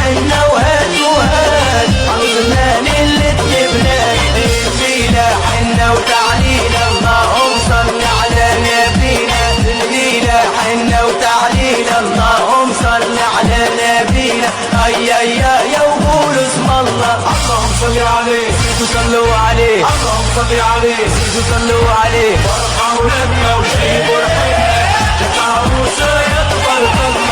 حنا وهات وهات عروسنا ليلة لبنان الليلة حنا وتعليل اللهم صل على نبينا الليلة حنا وتعليل اللهم صل على نبينا يا وقولوا اسم الله اللهم صل عليه صلوا عليه اللهم صل عليه صلوا عليه فرحة ولادنا وشيب ورحمنا العروسة يا تبارك الله